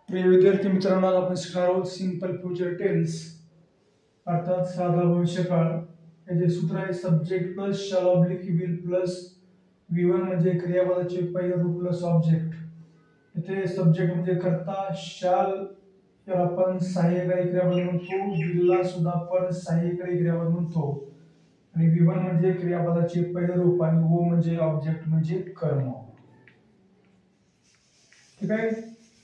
प्रिय विद्यार्थी मित्रांनो, आज आपण शिकणार आहोत सिंपल फ्युचर टेन्स अर्थात साधा भविष्यकाळ। याचे सूत्र आहे subject plus shall oblique will plus V1 म्हणजे क्रियापदाचे पहिले रूप प्लस ऑब्जेक्ट। इथे सब्जेक्ट म्हणजे कर्ता, शॅल याला आपण सहाय्यकारी क्रियापद म्हणतो, विल ला सुद्धा आपण सहाय्यकारी क्रियापद म्हणतो आणि V1 म्हणजे क्रियापदाचे पहिले रूप आणि O म्हणजे ऑब्जेक्ट म्हणजे कर्म। ठीक आहे।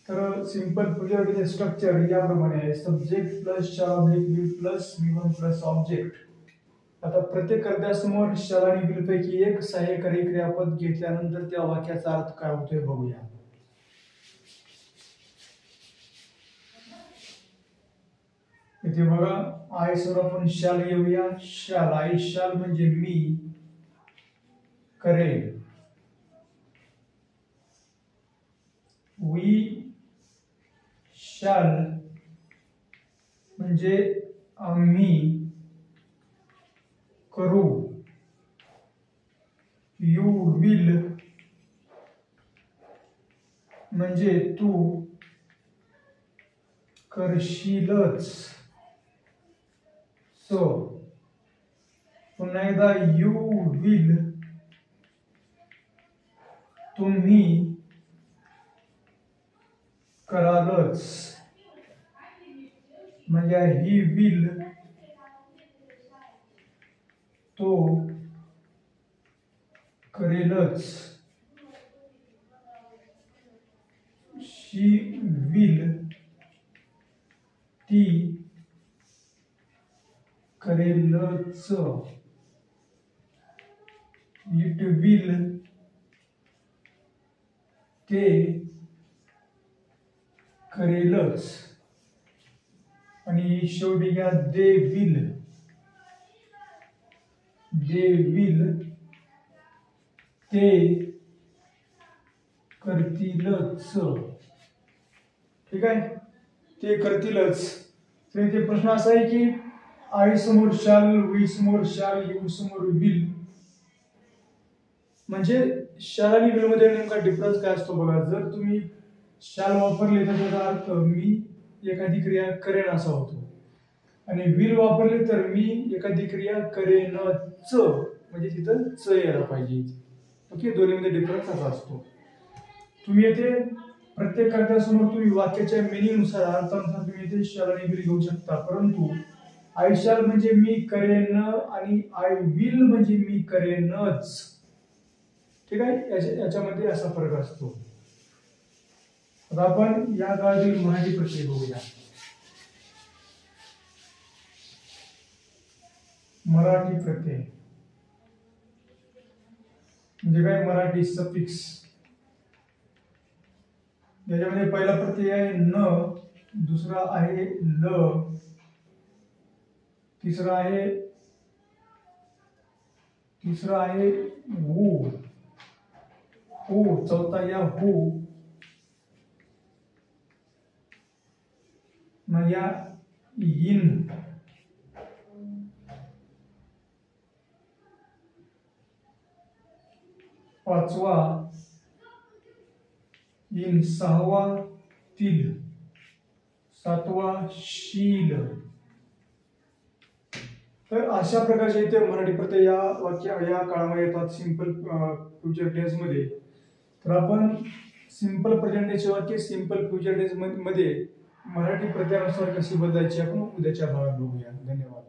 तर सिंपल फ्युचर टेन्स स्ट्रक्चर याप्रमाणे आहे subject plus shall oblique will plus V1 plus object. आता प्रत्येक कर्त्यासमोर शॅल आणि विल पैकी एक सहाय्यकारी क्रियापद घेतल्यानंतर त्या वाक्याचा अर्थ काय होतोय बघूया। इथे बघा आय सर आपण शॅल घेऊया। शॅल आय शॅल म्हणजे मी करेल, वी शॅल म्हणजे आम्ही करू, यू विल म्हणजे तू करशीलच। सो पुन्हा एकदा यू विल तुम्ही करालच, म्हणजे ही विल तो करेलच, शी विल ती करेलच, इट विल ते करेलच आणि शेवटी घ्या दे विल ते करतीलच। ठीक आहे, ते करतीलच। तर इथे प्रश्न असा आहे की आय समोर शॅल, वी समोर शॅल, यू समोर विल, म्हणजे शॅल आणि विल मध्ये नेमका डिफरन्स काय असतो बघा। जर तुम्ही शॅल वापरले तर त्याचा अर्थ मी एखादी क्रिया करेन असा होतो आणि विल वापरले तर मी एखादी क्रिया करेनच, म्हणजे तिथं च यायला पाहिजे। ओके, दोन्हीमध्ये डिफरन्स असा असतो। तुम्ही येथे प्रत्येक कर्त्यासमोर तुम्ही वाक्याच्या मीनिंगनुसार अर्थानुसार तुम्ही येथे शॅल आणि विल घेऊ शकता, परंतु आय शॅल म्हणजे मी करेन आणि आय विल म्हणजे मी करेनच। ठीक आहे, याच्यामध्ये असा फरक असतो। आता आपण या काळातील मराठी प्रत्यय बघूया। मराठी प्रत्यय म्हणजे काय? मराठी सफिक्स। याच्यामध्ये पहिला प्रत्यय आहे न, दुसरा आहे ल, तिसरा आहे वू, चौथा या हू, मग या इन, पाचवा इन, सहावा तिल, सातवा शील। तर अशा प्रकारचे इथे मराठी प्रत्यय या काळामध्ये येतात सिंपल फ्युचर टेन्स मध्ये। तर आपण सिंपल प्रेझेंट टेन्स वाक्य सिंपल फ्युचर टेन्स मध्ये मराठी प्रत्ययानुसार कशी बदलायची आपण उद्याच्या भागात बघूया। धन्यवाद।